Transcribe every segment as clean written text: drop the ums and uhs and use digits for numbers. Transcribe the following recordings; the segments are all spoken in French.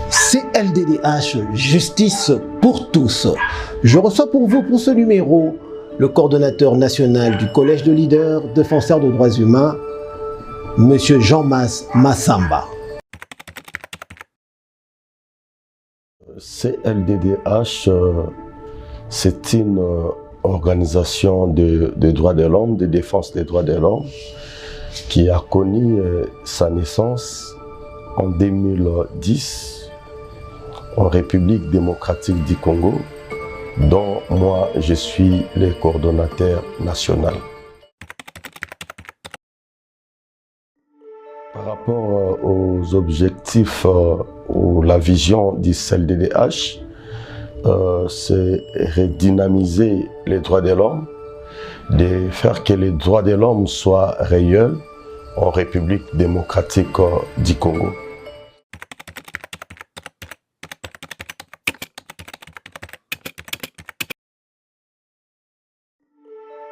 CLDDH, Justice pour tous. Je reçois pour vous, pour ce numéro, le coordonnateur national du Collège de leaders défenseurs de droits humains, M. Jean-Mas Massamba. CLDDH, c'est une organisation de droits de l'homme, de défense des droits de l'homme, qui a connu sa naissance en 2010 en République démocratique du Congo, dont moi je suis le coordonnateur national. Par rapport aux objectifs ou la vision du CLDDH, c'est redynamiser les droits de l'homme, de faire que les droits de l'homme soient réels en République démocratique du Congo.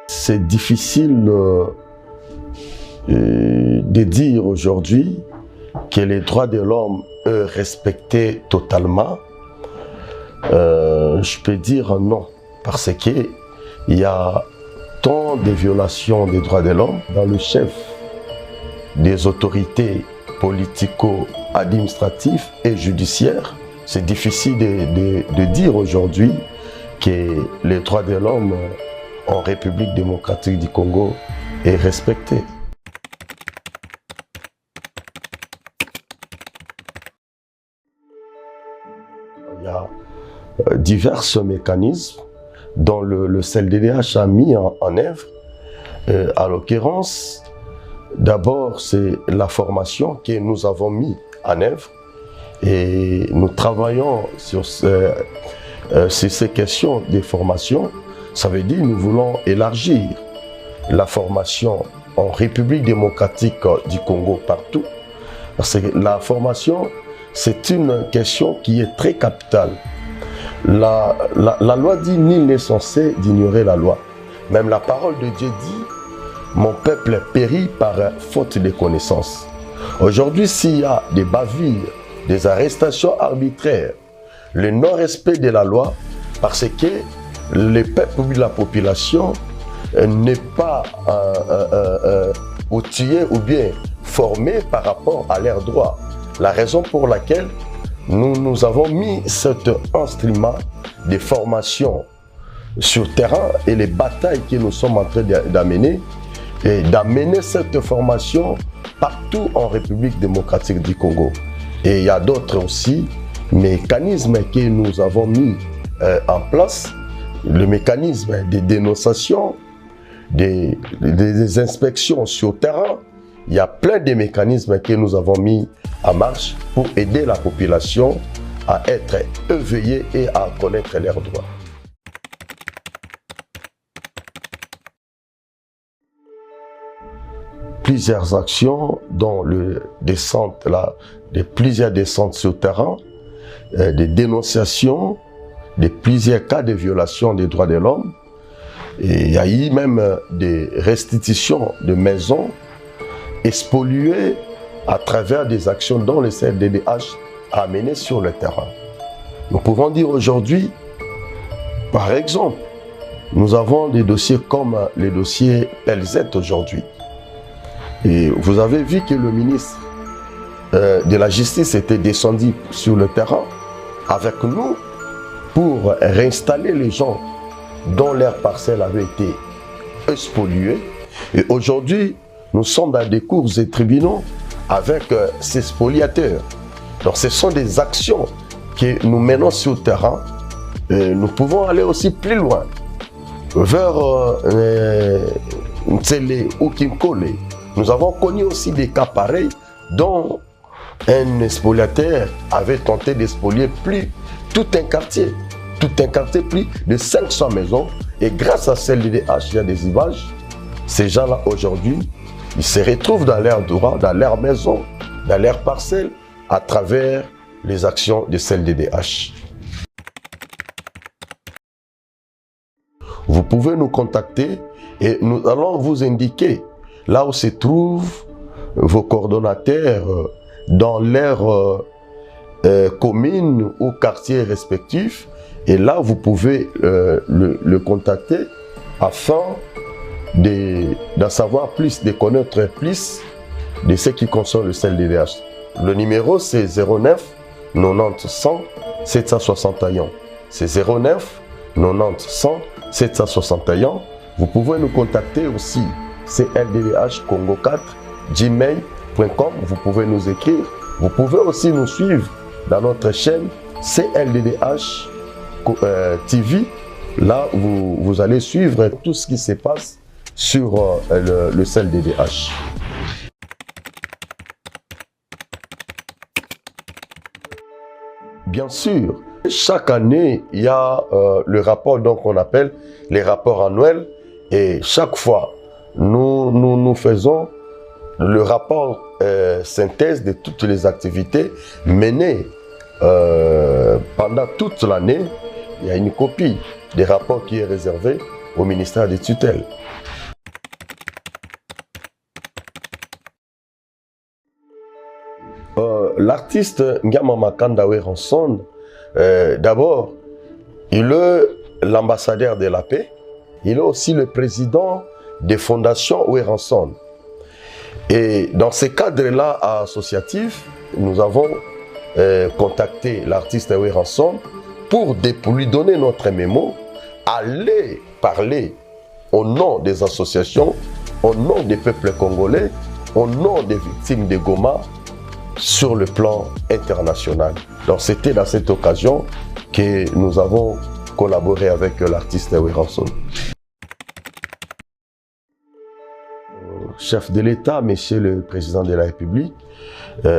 C'est difficile de dire aujourd'hui que les droits de l'homme sont respectés totalement. Je peux dire non, parce qu'il y a tant de violations des droits de l'homme dans le chef des autorités politico-administratives et judiciaires. C'est difficile de dire aujourd'hui que les droits de l'homme en République démocratique du Congo est respecté. Il y a divers mécanismes dont le CLDDH a mis en œuvre. À l'occurrence, d'abord, c'est la formation que nous avons mis en œuvre et nous travaillons sur ces questions de formation. Ça veut dire que nous voulons élargir la formation en République démocratique du Congo partout. Parce que la formation, c'est une question qui est très capitale. La loi dit « Nul n'est censé d'ignorer la loi ». Même la parole de Dieu dit « Mon peuple périt par faute de connaissance ». Aujourd'hui, s'il y a des bavures, des arrestations arbitraires, le non-respect de la loi, parce que le peuple ou la population n'est pas outillé ou bien formé par rapport à leurs droits. La raison pour laquelle nous avons mis cet instrument de formation sur terrain et les batailles que nous sommes en train d'amener, et d'amener cette formation partout en République démocratique du Congo. Et il y a d'autres aussi mécanismes que nous avons mis en place, le mécanisme de dénonciation, des inspections sur terrain. Il y a plein de mécanismes que nous avons mis en marche pour aider la population à être éveillée et à connaître leurs droits. Plusieurs actions dont plusieurs descentes sur terrain, des dénonciations, de plusieurs cas de violation des droits de l'homme. Il y a eu même des restitutions de maisons spoliées à travers des actions dont le CLDDH a menées sur le terrain. Nous pouvons dire aujourd'hui, par exemple, nous avons des dossiers comme les dossiers PELZ aujourd'hui. Et vous avez vu que le ministre de la Justice était descendu sur le terrain avec nous pour réinstaller les gens dont leurs parcelles avaient été spoliées. Et aujourd'hui, nous sommes dans des cours et tribunaux avec ces spoliateurs. Donc ce sont des actions que nous menons sur le terrain. Et nous pouvons aller aussi plus loin, vers Ntsele ou Kinkole. Nous avons connu aussi des cas pareils dont un spoliateur avait tenté de spolier tout un quartier, plus de 500 maisons. Et grâce à CLDDH, il y a des images. Ces gens-là, aujourd'hui, ils se retrouvent dans leurs droits, dans leurs maisons, dans leurs parcelles, à travers les actions de CLDDH. Vous pouvez nous contacter et nous allons vous indiquer là où se trouvent vos coordonnateurs dans leur communes ou quartiers respectifs. Et là, vous pouvez le contacter afin d'en savoir plus, de connaître plus de ce qui concerne le CLDDH. Le numéro, c'est 09 90 100 761. C'est 09 90 100 761. Vous pouvez nous contacter aussi, clddh-congo4-gmail.com. Vous pouvez nous écrire. Vous pouvez aussi nous suivre dans notre chaîne CLDDH TV. Là, vous allez suivre tout ce qui se passe sur le CLDDH. Bien sûr, chaque année, il y a le rapport qu'on appelle les rapports annuels. Et chaque fois, nous faisons le rapport synthèse de toutes les activités menées pendant toute l'année. Il y a une copie des rapports qui est réservée au ministère des tutelles. L'artiste Ngama Makanda Weranson, d'abord, il est l'ambassadeur de la paix. Il est aussi le président des fondations Weranson. Et dans ce cadre-là associatif, nous avons contacté l'artiste Weranson pour lui donner notre mémo, aller parler au nom des associations, au nom des peuples congolais, au nom des victimes de Goma, sur le plan international. Donc c'était dans cette occasion que nous avons collaboré avec l'artiste Weranson. Chef de l'État, Monsieur le Président de la République,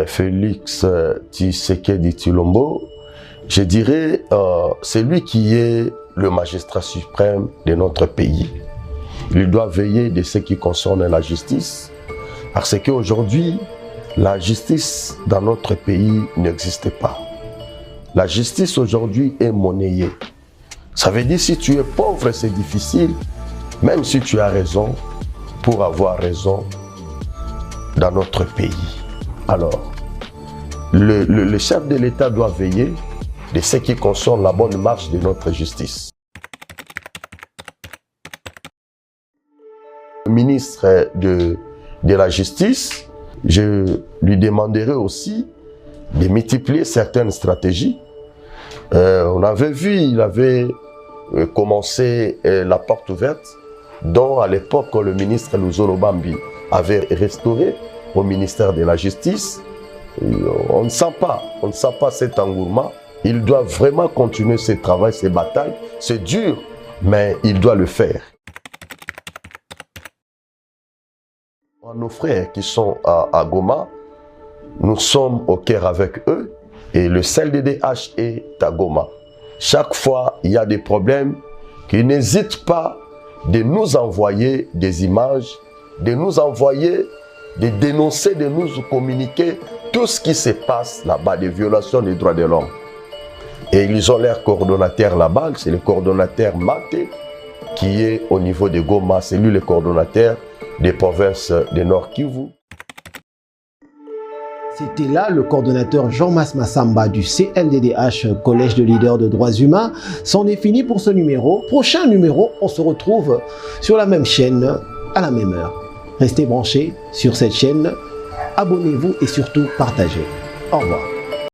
Félix Tshisekedi Tshilombo, je dirais, c'est lui qui est le magistrat suprême de notre pays. Il doit veiller de ce qui concerne la justice, parce qu'aujourd'hui, la justice dans notre pays n'existe pas. La justice aujourd'hui est monnayée. Ça veut dire si tu es pauvre, c'est difficile, même si tu as raison, pour avoir raison dans notre pays. Alors, le chef de l'État doit veiller de ce qui concerne la bonne marche de notre justice. Le ministre de la Justice, je lui demanderai aussi de multiplier certaines stratégies. On avait vu, il avait commencé la porte ouverte, dont à l'époque le ministre Luzolo Bambi avait restauré au ministère de la Justice. On ne sent pas cet engouement. Il doit vraiment continuer ce travail, ces batailles. C'est dur, mais il doit le faire. Nos frères qui sont à Goma, nous sommes au cœur avec eux et le CLDDH est à Goma. Chaque fois, il y a des problèmes, qu'ils n'hésitent pas de nous envoyer des images, de nous envoyer, de dénoncer, de nous communiquer tout ce qui se passe là-bas, des violations des droits de l'homme. Et ils ont leur coordonnateur là-bas, c'est le coordonnateur Maté, qui est au niveau de Goma, c'est lui le coordonnateur des provinces de Nord Kivu. C'était là le coordonnateur Jean-Mas Massamba du CLDDH, Collège de leaders de droits humains. C'en est fini pour ce numéro. Prochain numéro, on se retrouve sur la même chaîne, à la même heure. Restez branchés sur cette chaîne, abonnez-vous et surtout partagez. Au revoir.